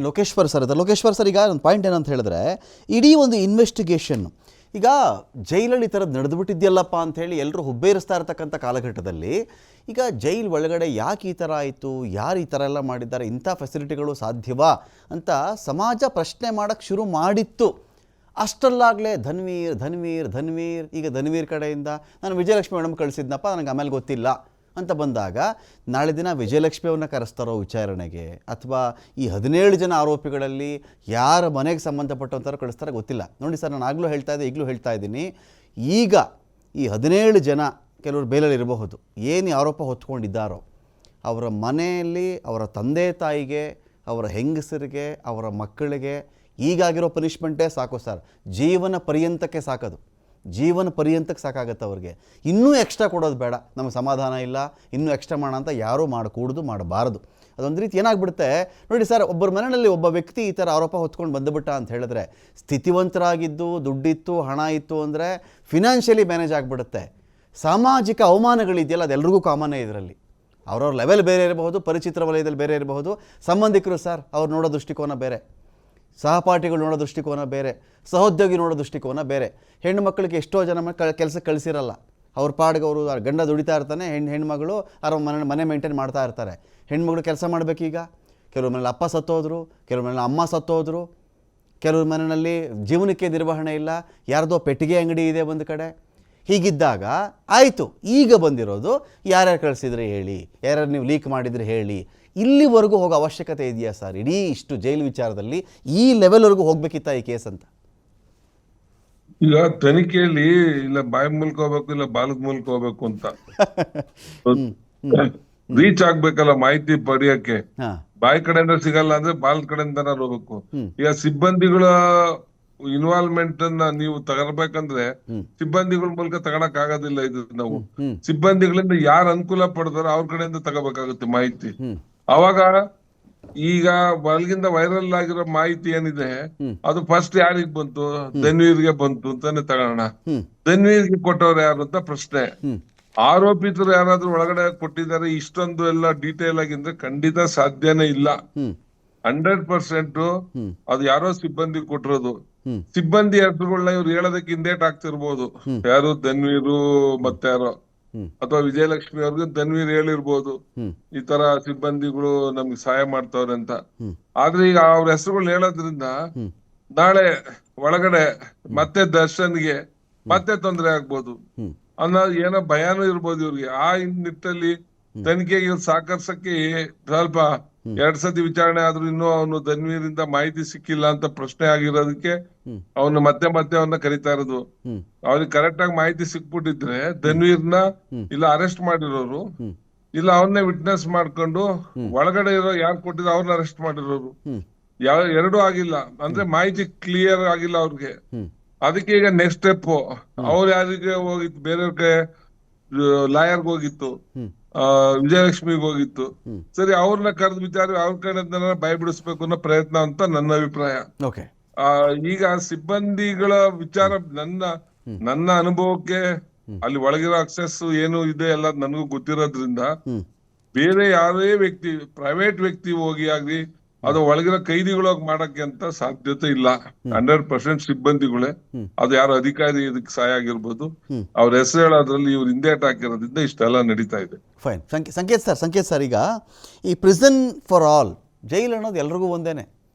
Lokeshwar sir ಇದೆ. Lokeshwar sir, ಈಗ ಒಂದು ಪಾಯಿಂಟ್ ಏನಂತ ಹೇಳಿದ್ರೆ, ಇಡೀ ಒಂದು ಇನ್ವೆಸ್ಟಿಗೇಷನ್ ಈಗ ಜೈಲಲ್ಲಿ ಈ ಥರದ್ದು ನಡೆದುಬಿಟ್ಟಿದೆಯಲ್ಲಪ್ಪ ಅಂಥೇಳಿ ಎಲ್ಲರೂ ಹುಬ್ಬೇರಿಸ್ತಾ ಇರ್ತಕ್ಕಂಥ ಕಾಲಘಟ್ಟದಲ್ಲಿ ಈಗ ಜೈಲ್ ಒಳಗಡೆ ಯಾಕೆ ಈ ಥರ ಆಯಿತು, ಯಾರು ಈ ಥರ ಎಲ್ಲ ಮಾಡಿದ್ದಾರೆ, ಇಂಥ ಫೆಸಿಲಿಟಿಗಳು ಸಾಧ್ಯವಾ ಅಂತ ಸಮಾಜ ಪ್ರಶ್ನೆ ಮಾಡೋಕ್ಕೆ ಶುರು ಮಾಡಿತ್ತು. ಅಷ್ಟರಲ್ಲಾಗಲೇ ಧನ್ವೀರ್ ಈಗ ಧನ್ವೀರ್ ಕಡೆಯಿಂದ ನಾನು ವಿಜಯಲಕ್ಷ್ಮಿ ಮೇಡಮ್ ಕಳಿಸಿದ್ನಪ್ಪ, ನನಗೆ ಆಮೇಲೆ ಗೊತ್ತಿಲ್ಲ ಅಂತ ಬಂದಾಗ ನಾಳೆ ದಿನ ವಿಜಯಲಕ್ಷ್ಮಿ ಅವ್ರನ್ನ ಕರೆಸ್ತಾರೋ ವಿಚಾರಣೆಗೆ, ಅಥವಾ ಈ 17 ಜನ ಆರೋಪಿಗಳಲ್ಲಿ ಯಾರ ಮನೆಗೆ ಸಂಬಂಧಪಟ್ಟಂಥವ್ರು ಕಳಿಸ್ತಾರೋ ಗೊತ್ತಿಲ್ಲ. ನೋಡಿ ಸರ್, ನಾನು ಆಗಲೂ ಹೇಳ್ತಾ ಇದ್ದೆ, ಈಗಲೂ ಹೇಳ್ತಾ ಇದ್ದೀನಿ, ಈಗ ಈ 17 ಜನ ಕೆಲವರು ಬೇಲಲ್ಲಿ ಇರಬಹುದು, ಏನು ಆರೋಪ ಹೊತ್ಕೊಂಡಿದ್ದಾರೋ ಅವರ ಮನೆಯಲ್ಲಿ ಅವರ ತಂದೆ ತಾಯಿಗೆ, ಅವರ ಹೆಂಗಸರಿಗೆ, ಅವರ ಮಕ್ಕಳಿಗೆ ಈಗಾಗಿರೋ ಪನಿಷ್ಮೆಂಟೇ ಸಾಕು ಸರ್. ಜೀವನ ಪರ್ಯಂತಕ್ಕೆ ಸಾಕದು, ಜೀವನ ಪರ್ಯಂತಕ್ಕೆ ಸಾಕಾಗತ್ತೆ ಅವ್ರಿಗೆ. ಇನ್ನೂ ಎಕ್ಸ್ಟ್ರಾ ಕೊಡೋದು ಬೇಡ, ನಮಗೆ ಸಮಾಧಾನ ಇಲ್ಲ, ಇನ್ನೂ ಎಕ್ಸ್ಟ್ರಾ ಮಾಡೋಣ ಅಂತ ಯಾರೂ ಮಾಡಕೂಡ್ದು, ಮಾಡಬಾರ್ದು. ಅದೊಂದು ರೀತಿ ಏನಾಗ್ಬಿಡುತ್ತೆ ನೋಡಿ ಸರ್, ಒಬ್ಬರ ಮನೆಯಲ್ಲಿ ಒಬ್ಬ ವ್ಯಕ್ತಿ ಈ ಥರ ಆರೋಪ ಹೊತ್ಕೊಂಡು ಬಂದುಬಿಟ್ಟ ಅಂತ ಹೇಳಿದ್ರೆ, ಸ್ಥಿತಿವಂತರಾಗಿದ್ದು, ದುಡ್ಡಿತ್ತು, ಹಣ ಇತ್ತು ಅಂದರೆ ಫಿನಾನ್ಷಿಯಲಿ ಮ್ಯಾನೇಜ್ ಆಗಿಬಿಡುತ್ತೆ. ಸಾಮಾಜಿಕ ಅವಮಾನಗಳಿದೆಯಲ್ಲ, ಅದೆಲ್ಲರಿಗೂ ಕಾಮನ್ನೇ. ಇದರಲ್ಲಿ ಅವ್ರವ್ರ ಲೆವೆಲ್ ಬೇರೆ ಇರಬಹುದು, ಪರಿಚಿತರ ವಲಯದಲ್ಲಿ ಬೇರೆ ಇರಬಹುದು, ಸಂಬಂಧಿಕರು ಸರ್ ಅವ್ರು ನೋಡೋ ದೃಷ್ಟಿಕೋನ ಬೇರೆ, ಸಹಪಾಠಿಗಳು ನೋಡೋ ದೃಷ್ಟಿಕೋನ ಬೇರೆ, ಸಹೋದ್ಯೋಗಿ ನೋಡೋ ದೃಷ್ಟಿಕೋನ ಬೇರೆ. ಹೆಣ್ಣು ಮಕ್ಕಳಿಗೆ ಎಷ್ಟೋ ಜನ ಕೆಲಸಕ್ಕೆ ಕಳಿಸಿರಲ್ಲ, ಅವ್ರ ಪಾಡಿಗೆ ಅವರು ಗಂಡ ದುಡಿತಾ ಇರ್ತಾನೆ, ಹೆಣ್ಮಗಳು ಅವ್ರ ಮನೆ ಮೇಂಟೈನ್ ಮಾಡ್ತಾ ಇರ್ತಾರೆ. ಹೆಣ್ಮಗಳು ಕೆಲಸ ಮಾಡಬೇಕೀಗ. ಕೆಲವ್ರ ಮನೇಲಿ ಅಪ್ಪ ಸತ್ತೋದ್ರು, ಕೆಲವ್ರ ಮನೇಲಿ ಅಮ್ಮ ಸತ್ತೋದ್ರು, ಕೆಲವ್ರ ಮನೆಯಲ್ಲಿ ಜೀವನಕ್ಕೆ ನಿರ್ವಹಣೆ ಇಲ್ಲ, ಯಾರ್ದೋ ಪೆಟ್ಟಿಗೆ ಅಂಗಡಿ ಇದೆ ಒಂದು ಕಡೆ. ಹೀಗಿದ್ದಾಗ ಆಯಿತು, ಈಗ ಬಂದಿರೋದು ಯಾರ್ಯಾರು ಕಳಿಸಿದ್ರೆ ಹೇಳಿ, ಯಾರ್ಯಾರು ನೀವು ಲೀಕ್ ಮಾಡಿದರೆ ಹೇಳಿ. ಇಲ್ಲಿವರೆಗೂ ಹೋಗೋ ಅವಶ್ಯಕತೆ ಇದೆಯಾ ಸರ್? ಇಡೀ ಇಷ್ಟು ಜೈಲು ವಿಚಾರದಲ್ಲಿ ಈ ಲೆವೆಲ್ವರೆಗೂ ಹೋಗ್ಬೇಕಿತ್ತ ಈ ಕೇಸ್ ಅಂತ? ಈಗ ತನಿಖೆಯಲ್ಲಿ ಇಲ್ಲ ಬಾಯಿ ಮೂಲಕ ಹೋಗ್ಬೇಕು, ಇಲ್ಲ ಬಾಲದ ಮೂಲಕ ಹೋಗ್ಬೇಕು ಅಂತ ರೀಚ್ ಆಗ್ಬೇಕಲ್ಲ ಮಾಹಿತಿ ಪಡೆಯಕ್ಕೆ. ಬಾಯಿ ಕಡೆಯಿಂದ ಸಿಗಲ್ಲ ಅಂದ್ರೆ ಬಾಲದ ಕಡೆಯಿಂದ ಹೋಗ್ಬೇಕು. ಈಗ ಸಿಬ್ಬಂದಿಗಳ ಇನ್ವಾಲ್ವ್ಮೆಂಟ್ ಅನ್ನ ನೀವು ತಗೊಳ್ಬೇಕಂದ್ರೆ ಸಿಬ್ಬಂದಿಗಳ ಮೂಲಕ ತಗೊಳಕ್ ಆಗೋದಿಲ್ಲ. ಇದು ನಾವು ಸಿಬ್ಬಂದಿಗಳಿಂದ ಯಾರು ಅನುಕೂಲ ಪಡೆದಾರ ಅವ್ರ ಕಡೆಯಿಂದ ತಗೋಬೇಕಾಗುತ್ತೆ ಮಾಹಿತಿ. ಅವಾಗ ಈಗ ಒಳಗಿಂದ ವೈರಲ್ ಆಗಿರೋ ಮಾಹಿತಿ ಏನಿದೆ ಅದು ಫಸ್ಟ್ ಯಾರಿಗ್ ಬಂತು? ಧನ್ವೀರ್ಗೆ ಬಂತು ಅಂತಾನೆ ತಗೋಣ. ಧನ್ವೀರ್ಗೆ ಕೊಟ್ಟವ್ರು ಯಾರು ಅಂತ ಪ್ರಶ್ನೆ. ಆರೋಪಿತರು ಯಾರಾದ್ರೂ ಒಳಗಡೆ ಕೊಟ್ಟಿದ್ದಾರೆ ಇಷ್ಟೊಂದು ಎಲ್ಲ ಡೀಟೇಲ್ ಆಗಿದ್ರೆ ಖಂಡಿತ ಸಾಧ್ಯನೇ ಇಲ್ಲ. 100% ಅದು ಯಾರೋ ಸಿಬ್ಬಂದಿ ಕೊಟ್ಟಿರೋದು. ಸಿಬ್ಬಂದಿ ಹೆಸರುಗಳನ್ನ ಇವ್ರು ಹೇಳೋದಕ್ಕೆ ಹಿಂದೇಟ್ ಆಗ್ತಿರ್ಬೋದು. ಯಾರು ಧನ್ವೀರು ಮತ್ತೆ ಯಾರೋ, ಅಥವಾ ವಿಜಯಲಕ್ಷ್ಮಿ ಅವ್ರಿಗೆ ಧನ್ವೀರ್ ಹೇಳಿರ್ಬೋದು ಈ ತರ ಸಿಬ್ಬಂದಿಗಳು ನಮ್ಗೆ ಸಹಾಯ ಮಾಡ್ತಾವ್ರೆ ಅಂತ. ಆದ್ರೆ ಈಗ ಅವ್ರ ಹೆಸರುಗಳು ಹೇಳೋದ್ರಿಂದ ನಾಳೆ ಒಳಗಡೆ ಮತ್ತೆ ದರ್ಶನ್ಗೆ ಮತ್ತೆ ತೊಂದರೆ ಆಗ್ಬೋದು ಅನ್ನೋದು ಏನೋ ಭಯಾನೂ ಇರ್ಬೋದು ಇವ್ರಿಗೆ. ಆ ನಿಟ್ಟಲ್ಲಿ ತನಿಖೆಗೆ ಇವ್ರು ಸಾಕರ್ಸಕ್ಕೆ ಸ್ವಲ್ಪ 2 ಸತಿ ವಿಚಾರಣೆ ಆದ್ರೂ ಇನ್ನೂ ಅವನು ಧನ್ವೀರಿಂದ ಮಾಹಿತಿ ಸಿಕ್ಕಿಲ್ಲ ಅಂತ ಪ್ರಶ್ನೆ ಆಗಿರೋದಕ್ಕೆ ಅವನು ಮತ್ತೆ ಅವನ್ನ ಕರಿತಾ ಇರೋದು. ಅವ್ರಿಗೆ ಕರೆಕ್ಟ್ ಆಗಿ ಮಾಹಿತಿ ಸಿಕ್ಬಿಟ್ಟಿದ್ರೆ ಧನ್ವೀರ್ನ ಇಲ್ಲ ಅರೆಸ್ಟ್ ಮಾಡಿರೋರು, ಇಲ್ಲ ಅವನ್ನೇ ವಿಟ್ನೆಸ್ ಮಾಡ್ಕೊಂಡು ಒಳಗಡೆ ಇರೋ ಯಾರು ಕೊಟ್ಟಿದ್ರು ಅವ್ರನ್ನ ಅರೆಸ್ಟ್ ಮಾಡಿರೋರು. ಎರಡೂ ಆಗಿಲ್ಲ ಅಂದ್ರೆ ಮಾಹಿತಿ ಕ್ಲಿಯರ್ ಆಗಿಲ್ಲ ಅವ್ರಿಗೆ. ಅದಕ್ಕೆ ಈಗ ನೆಕ್ಸ್ಟ್ ಸ್ಟೆಪ್ ಅವ್ರು ಯಾರಿಗೆ ಹೋಗಿತ್ತು, ಬೇರೆಯವ್ರಿಗೆ ಲಾಯರ್ಗೆ ಹೋಗಿತ್ತು, ವಿಜಯಲಕ್ಷ್ಮಿಗೆ ಹೋಗಿತ್ತು. ಸರಿ, ಅವ್ರನ್ನ ಕರೆದು ವಿಚಾರ ಅವ್ರ ಕಡೆ ಭಯ ಬಿಡಿಸ್ಬೇಕು ಅನ್ನೋ ಪ್ರಯತ್ನ ಅಂತ ನನ್ನ ಅಭಿಪ್ರಾಯ. ಈಗ ಸಿಬ್ಬಂದಿಗಳ ವಿಚಾರ ನನ್ನ ಅನುಭವಕ್ಕೆ ಅಲ್ಲಿ ಒಳಗಿರೋ ಅಕ್ಸೆಸ್ ಏನು ಇದೆ ಎಲ್ಲ ನನಗೂ ಗೊತ್ತಿರೋದ್ರಿಂದ ಬೇರೆ ಯಾರೇ ವ್ಯಕ್ತಿ, ಪ್ರೈವೇಟ್ ವ್ಯಕ್ತಿ ಹೋಗಿ ಆಗ್ಲಿ ಅದು ಒಳಗಿರೋ ಕೈದಿಗಳಾಗಿ ಮಾಡಕ್ಕೆ ಅಂತ ಸಾಧ್ಯತೆ ಇಲ್ಲ. 100% ಸಿಬ್ಬಂದಿಗಳೇ. ಅದು ಯಾರೋ ಅಧಿಕಾರಿ ಇದಕ್ಕೆ ಸಹಾಯ ಆಗಿರ್ಬೋದು, ಅವ್ರ ಹೆಸರು ಹೇಳೋದ್ರಲ್ಲಿ ಇವ್ರು ಹಿಂದೇಟ್ ಹಾಕಿರೋದ್ರಿಂದ ಇಷ್ಟೆಲ್ಲ ನಡೀತಾ ಇದೆ. ಫೈನ್. ಸಂಕೇತ್ ಸರ್, ಈಗ ಈ ಪ್ರಿಸನ್ ಫಾರ್ ಆಲ್, ಜೈಲು ಅನ್ನೋದು ಎಲ್ರಿಗೂ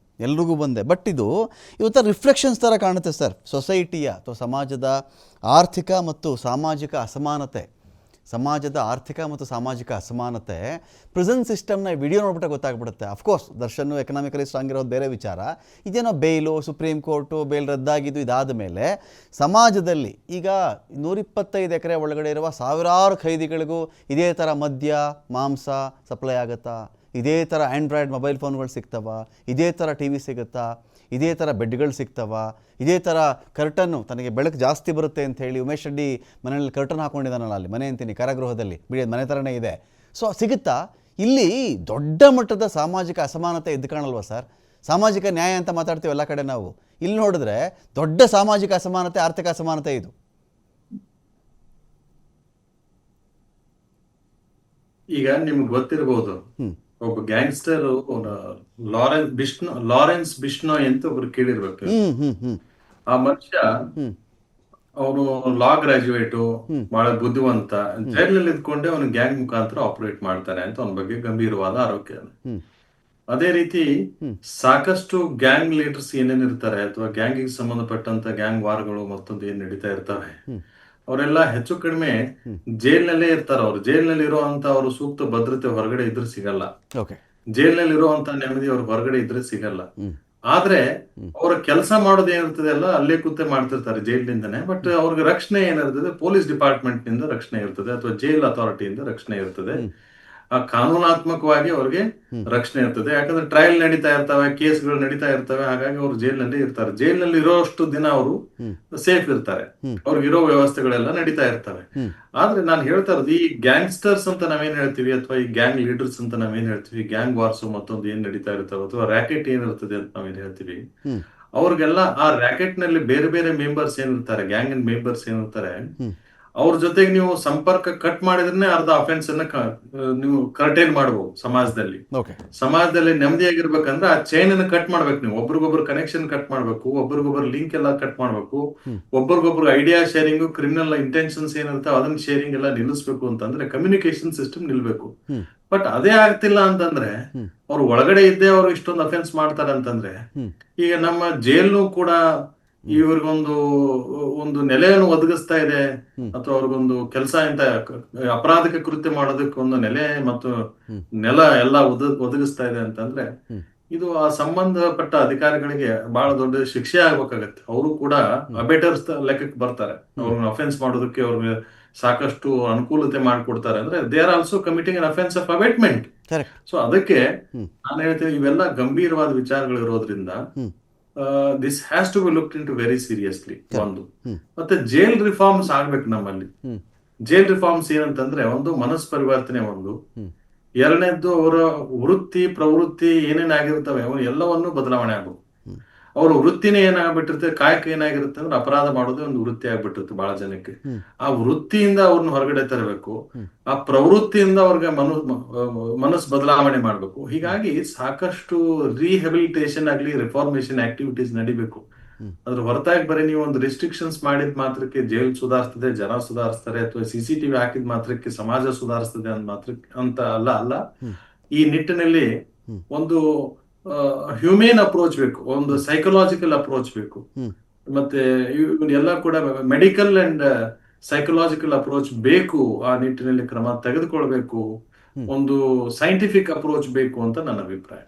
ಒಂದೇ. ಬಟ್ ಇದು ಇವತ್ತು ರಿಫ್ಲೆಕ್ಷನ್ಸ್ ಥರ ಕಾಣುತ್ತೆ ಸರ್, ಸೊಸೈಟಿಯ ಅಥವಾ ಸಮಾಜದ ಆರ್ಥಿಕ ಮತ್ತು ಸಾಮಾಜಿಕ ಅಸಮಾನತೆ ಪ್ರಿಸನ್ ಸಿಸ್ಟಮ್ನ ವಿಡಿಯೋ ನೋಡ್ಬಿಟ್ಟೆ ಗೊತ್ತಾಗ್ಬಿಡುತ್ತೆ. ಅಫ್ಕೋರ್ಸ್ ದರ್ಶನ್ ಎಕನಾಮಿಕಲಿ ಸ್ಟ್ರಾಂಗ್ ಇರೋದು ಬೇರೆ ವಿಚಾರ. ಇದೇನೋ ಬೇಲು, ಸುಪ್ರೀಂ ಕೋರ್ಟು ಬೇಲ್ ರದ್ದಾಗಿದ್ದು ಇದಾದ ಮೇಲೆ ಸಮಾಜದಲ್ಲಿ ಈಗ 125 ಎಕರೆ ಒಳಗಡೆ ಇರುವ ಸಾವಿರಾರು ಖೈದಿಗಳಿಗೂ ಇದೇ ಥರ ಮದ್ಯ, ಮಾಂಸ ಸಪ್ಲೈ ಆಗುತ್ತಾ? ಇದೇ ಥರ ಆ್ಯಂಡ್ರಾಯ್ಡ್ ಮೊಬೈಲ್ ಫೋನ್ಗಳು ಸಿಗ್ತವ? ಇದೇ ಥರ ಟಿ ವಿ ಸಿಗುತ್ತಾ? ಇದೇ ಥರ ಬೆಡ್ಗಳು ಸಿಗ್ತವ? ಇದೇ ಥರ ಕರ್ಟನ್ನು, ತನಗೆ ಬೆಳಕು ಜಾಸ್ತಿ ಬರುತ್ತೆ ಅಂತ ಹೇಳಿ ಉಮೇಶ್ ರೆಡ್ಡಿ ಮನೆಯಲ್ಲಿ ಕರ್ಟನ್ ಹಾಕ್ಕೊಂಡಿದ್ದಾನಲ್ಲ, ಅಲ್ಲಿ ಮನೆ ಅಂತೀನಿ ಕಾರಾಗೃಹದಲ್ಲಿ, ಬಿಡಿ ಮನೆ ಥರನೇ ಇದೆ. ಸೊ ಸಿಗುತ್ತಾ? ಇಲ್ಲಿ ದೊಡ್ಡ ಮಟ್ಟದ ಸಾಮಾಜಿಕ ಅಸಮಾನತೆ ಎದ್ದು ಕಾಣಲ್ವಾ ಸರ್? ಸಾಮಾಜಿಕ ನ್ಯಾಯ ಅಂತ ಮಾತಾಡ್ತೀವಿ ಎಲ್ಲ ಕಡೆ ನಾವು. ಇಲ್ಲಿ ನೋಡಿದ್ರೆ ದೊಡ್ಡ ಸಾಮಾಜಿಕ ಅಸಮಾನತೆ, ಆರ್ಥಿಕ ಅಸಮಾನತೆ ಇದು. ಈಗ ನಿಮ್ಗೆ ಗೊತ್ತಿರಬಹುದು ಒಬ್ಬ ಗ್ಯಾಂಗ್ಸ್ಟರ್ ಲಾರೆನ್ಸ್ ಬಿಷ್ಣೋಯ್ ಅಂತ ಒಬ್ರು ಕೇಳಿರ್ಬೇಕು. ಹ್ಮ್ ಹ್ಮ್ ಹ್ಮ್ ಆ ಮನುಷ್ಯ ಹ್ಮ್ ಅವನು ಲಾ ಗ್ರಾಜುಯೇಟು, ಬಹಳ ಬುದ್ಧಿವಂತ. ಜೈಲಲ್ಲಿ ಇದ್ಕೊಂಡೆ ಅವನು ಗ್ಯಾಂಗ್ ಮುಖಾಂತರ ಆಪರೇಟ್ ಮಾಡ್ತಾನೆ ಅಂತ ಅವನ ಬಗ್ಗೆ ಗಂಭೀರವಾದ ಆರೋಗ್ಯ. ಹ್ಮ್ ಅದೇ ರೀತಿ ಸಾಕಷ್ಟು ಗ್ಯಾಂಗ್ ಲೀಡರ್ಸ್ ಏನೇನಿರ್ತಾರೆ ಅಥವಾ ಗ್ಯಾಂಗಿಗೆ ಸಂಬಂಧಪಟ್ಟಂತ ಗ್ಯಾಂಗ್ ವಾರ್ಗಳು ಮತ್ತೊಂದು ಏನ್ ನಡೀತಾ ಇರ್ತವೆ, ಅವರೆಲ್ಲ ಹೆಚ್ಚು ಕಡಿಮೆ ಜೈಲ್ನಲ್ಲೇ ಇರ್ತಾರೆ. ಅವ್ರು ಜೈಲ್ನಲ್ಲಿ ಇರುವಂತ ಅವರು ಸೂಕ್ತ ಭದ್ರತೆ ಹೊರಗಡೆ ಇದ್ರೆ ಸಿಗಲ್ಲ. ಓಕೆ ಜೈಲ್ನಲ್ಲಿ ಇರುವಂತ ನೆಮ್ಮದಿ ಅವ್ರ ಹೊರಗಡೆ ಇದ್ರೆ ಸಿಗಲ್ಲ. ಆದ್ರೆ ಅವ್ರ ಕೆಲಸ ಮಾಡೋದು ಏನಿರ್ತದೆ ಅಲ್ಲ, ಅಲ್ಲೇ ಕೂತೆ ಮಾಡ್ತಿರ್ತಾರೆ ಜೈಲಿನಿಂದನೇ. ಬಟ್ ಅವ್ರಿಗೆ ರಕ್ಷಣೆ ಏನಿರ್ತದೆ, ಪೊಲೀಸ್ ಡಿಪಾರ್ಟ್ಮೆಂಟ್ ನಿಂದ ರಕ್ಷಣೆ ಇರ್ತದೆ ಅಥವಾ ಜೈಲ್ ಅಥಾರಿಟಿಯಿಂದ ರಕ್ಷಣೆ ಇರ್ತದೆ. ಆ ಕಾನೂನಾತ್ಮಕವಾಗಿ ಅವ್ರಿಗೆ ರಕ್ಷಣೆ ಇರ್ತದೆ. ಯಾಕಂದ್ರೆ ಟ್ರಯಲ್ ನಡೀತಾ ಇರ್ತವೆ, ಕೇಸ್ಗಳು ನಡೀತಾ ಇರ್ತವೆ. ಹಾಗಾಗಿ ಅವ್ರು ಜೈಲಿನಲ್ಲಿ ಇರ್ತಾರೆ. ಜೈಲಿನಲ್ಲಿ ಇರೋಷ್ಟು ದಿನ ಅವರು ಸೇಫ್ ಇರ್ತಾರೆ. ಅವ್ರಿಗೆ ಇರೋ ವ್ಯವಸ್ಥೆಗಳೆಲ್ಲ ನಡೀತಾ ಇರ್ತವೆ. ಆದ್ರೆ ನಾನು ಹೇಳ್ತಾ ಇರೋದು, ಈ ಗ್ಯಾಂಗ್ಸ್ಟರ್ಸ್ ಅಂತ ನಾವೇನ್ ಹೇಳ್ತೀವಿ ಅಥವಾ ಈ ಗ್ಯಾಂಗ್ ಲೀಡರ್ಸ್ ಅಂತ ನಾವೇನ್ ಹೇಳ್ತೀವಿ, ಗ್ಯಾಂಗ್ ವಾರ್ಸ್ ಮತ್ತೊಂದು ಏನ್ ನಡೀತಾ ಇರ್ತವೆ ಅಥವಾ ರ್ಯಾಕೆಟ್ ಏನಿರ್ತದೆ ಅಂತ ನಾವೇನ್ ಹೇಳ್ತೀವಿ, ಅವ್ರಿಗೆಲ್ಲ ಆ ರ್ಯಾಕೆಟ್ ನಲ್ಲಿ ಬೇರೆ ಬೇರೆ ಮೆಂಬರ್ಸ್ ಏನಿರ್ತಾರೆ, ಗ್ಯಾಂಗ್ ಮೆಂಬರ್ಸ್ ಏನಿರ್ತಾರೆ, ಅವ್ರ ಜೊತೆಗೆ ನೀವು ಸಂಪರ್ಕ ಕಟ್ ಮಾಡಿದ್ರೆ ಅರ್ಧ ಅಫೆನ್ಸ್ ಅನ್ನ ನೀವು ಕರ್ಟೈನ್ ಮಾಡಬಹುದು. ಸಮಾಜದಲ್ಲಿ ನೆಮ್ಮದಿಯಾಗಿರ್ಬೇಕಂದ್ರೆ ಆ ಚೈನ್ ಅನ್ನು ಕಟ್ ಮಾಡ್ಬೇಕು. ನೀವು ಒಬ್ರಿಗೊಬ್ರು ಕನೆಕ್ಷನ್ ಕಟ್ ಮಾಡ್ಬೇಕು, ಒಬ್ರಿಗೊಬ್ರು ಲಿಂಕ್ ಎಲ್ಲ ಕಟ್ ಮಾಡ್ಬೇಕು, ಒಬ್ರಿಗೊಬ್ರು ಐಡಿಯಾ ಶೇರಿಂಗ್, ಕ್ರಿಮಿನಲ್ ಇಂಟೆನ್ಷನ್ಸ್ ಏನಿರ್ತಾವ ಅದನ್ನ ಶೇರಿಂಗ್ ಎಲ್ಲ ನಿಲ್ಲಿಸ್ಬೇಕು. ಅಂತಂದ್ರೆ ಕಮ್ಯುನಿಕೇಶನ್ ಸಿಸ್ಟಮ್ ನಿಲ್ಬೇಕು. ಬಟ್ ಅದೇ ಆಗ್ತಿಲ್ಲ ಅಂತಂದ್ರೆ ಅವ್ರು ಒಳಗಡೆ ಇದ್ದೇ ಅವ್ರು ಇಷ್ಟೊಂದು ಅಫೆನ್ಸ್ ಮಾಡ್ತಾರೆ ಅಂತಂದ್ರೆ, ಈಗ ನಮ್ಮ ಜೈಲ್ನು ಕೂಡ ಇವ್ರಿಗೊಂದು ಒಂದು ನೆಲೆಯನ್ನು ಒದಗಿಸ್ತಾ ಇದೆ ಅಥವಾ ಅವ್ರಿಗೊಂದು ಕೆಲಸ ಇಂತ ಅಪರಾಧಿಕ ಕೃತ್ಯ ಮಾಡೋದಕ್ಕೆ ಒಂದು ನೆಲೆ ಮತ್ತು ನೆಲ ಎಲ್ಲ ಒದಗಿಸ್ತಾ ಇದೆ ಅಂತಂದ್ರೆ, ಇದು ಆ ಸಂಬಂಧಪಟ್ಟ ಅಧಿಕಾರಿಗಳಿಗೆ ಬಹಳ ದೊಡ್ಡ ಶಿಕ್ಷೆ ಆಗ್ಬೇಕಾಗತ್ತೆ. ಅವರು ಕೂಡ ಅಬೇಟರ್ಸ್ ಲೆಕ್ಕಕ್ಕೆ ಬರ್ತಾರೆ. ಅವ್ರನ್ನ ಅಫೆನ್ಸ್ ಮಾಡೋದಕ್ಕೆ ಅವ್ರಿಗೆ ಸಾಕಷ್ಟು ಅನುಕೂಲತೆ ಮಾಡಿಕೊಡ್ತಾರೆ. ಅಂದ್ರೆ they are also committing an offence of abetment. So ಅದಕ್ಕೆ ನಾನು ಹೇಳ್ತೀನಿ, ಇವೆಲ್ಲ ಗಂಭೀರವಾದ ವಿಚಾರಗಳು ಇರೋದ್ರಿಂದ this has to be looked into very seriously. ಒಂದು ಮತ್ತೆ ಜೈಲ್ ರಿಫಾರ್ಮ್ಸ್ ಆಗ್ಬೇಕು ನಮ್ಮಲ್ಲಿ. ಜೈಲ್ ರಿಫಾರ್ಮ್ಸ್ ಏನಂತಂದ್ರೆ, ಒಂದು ಮನಸ್ ಪರಿವರ್ತನೆ, ಒಂದು ಎರಡನೇದ್ದು ಅವರ ವೃತ್ತಿ ಪ್ರವೃತ್ತಿ ಏನೇನಾಗಿರ್ತವೆ ಅವು ಎಲ್ಲವನ್ನು ಬದಲಾವಣೆ ಆಗ್ಬೇಕು. ಅವ್ರ ವೃತ್ತಿನೇ ಏನಾಗ್ಬಿಟ್ಟಿರುತ್ತೆ, ಕಾಯಕ ಏನಾಗಿರುತ್ತೆ ಅಂದ್ರೆ ಅಪರಾಧ ಮಾಡೋದೇ ಒಂದು ವೃತ್ತಿ ಆಗ್ಬಿಟ್ಟಿರುತ್ತೆ ಬಹಳ ಜನಕ್ಕೆ. ಆ ವೃತ್ತಿಯಿಂದ ಅವ್ರನ್ನ ಹೊರಗಡೆ ತರಬೇಕು, ಆ ಪ್ರವೃತ್ತಿಯಿಂದ ಅವ್ರಿಗೆ ಮನಸ್ಸು ಬದಲಾವಣೆ ಮಾಡ್ಬೇಕು. ಹೀಗಾಗಿ ಸಾಕಷ್ಟು ರಿಹೆಬಿಲಿಟೇಷನ್ ಆಗ್ಲಿ ರಿಫಾರ್ಮೇಶನ್ ಆಕ್ಟಿವಿಟೀಸ್ ನಡಿಬೇಕು. ಅದ್ರ ಹೊರತಾಗಿ ಬರೀ ನೀವು ಒಂದು ರಿಸ್ಟ್ರಿಕ್ಷನ್ಸ್ ಮಾಡಿದ ಮಾತ್ರಕ್ಕೆ ಜೈಲ್ ಸುಧಾರಿಸ್ತದೆ, ಜನ ಸುಧಾರಿಸ್ತಾರೆ, ಅಥವಾ CCTV ಹಾಕಿದ ಮಾತ್ರಕ್ಕೆ ಸಮಾಜ ಸುಧಾರಿಸ್ತದೆ ಅಂತ ಅಲ್ಲ. ಈ ನಿಟ್ಟಿನಲ್ಲಿ ಒಂದು ಹ್ಯೂಮೇನ್ ಅಪ್ರೋಚ್ ಬೇಕು, ಒಂದು ಸೈಕಲಾಜಿಕಲ್ ಅಪ್ರೋಚ್ ಬೇಕು, ಮತ್ತೆ ಎಲ್ಲ ಕೂಡ ಮೆಡಿಕಲ್ ಅಂಡ್ ಸೈಕಲಾಜಿಕಲ್ ಅಪ್ರೋಚ್ ಬೇಕು. ಆ ನಿಟ್ಟಿನಲ್ಲಿ ಕ್ರಮ ತೆಗೆದುಕೊಳ್ಬೇಕು, ಒಂದು ಸೈಂಟಿಫಿಕ್ ಅಪ್ರೋಚ್ ಬೇಕು ಅಂತ ನನ್ನ ಅಭಿಪ್ರಾಯ.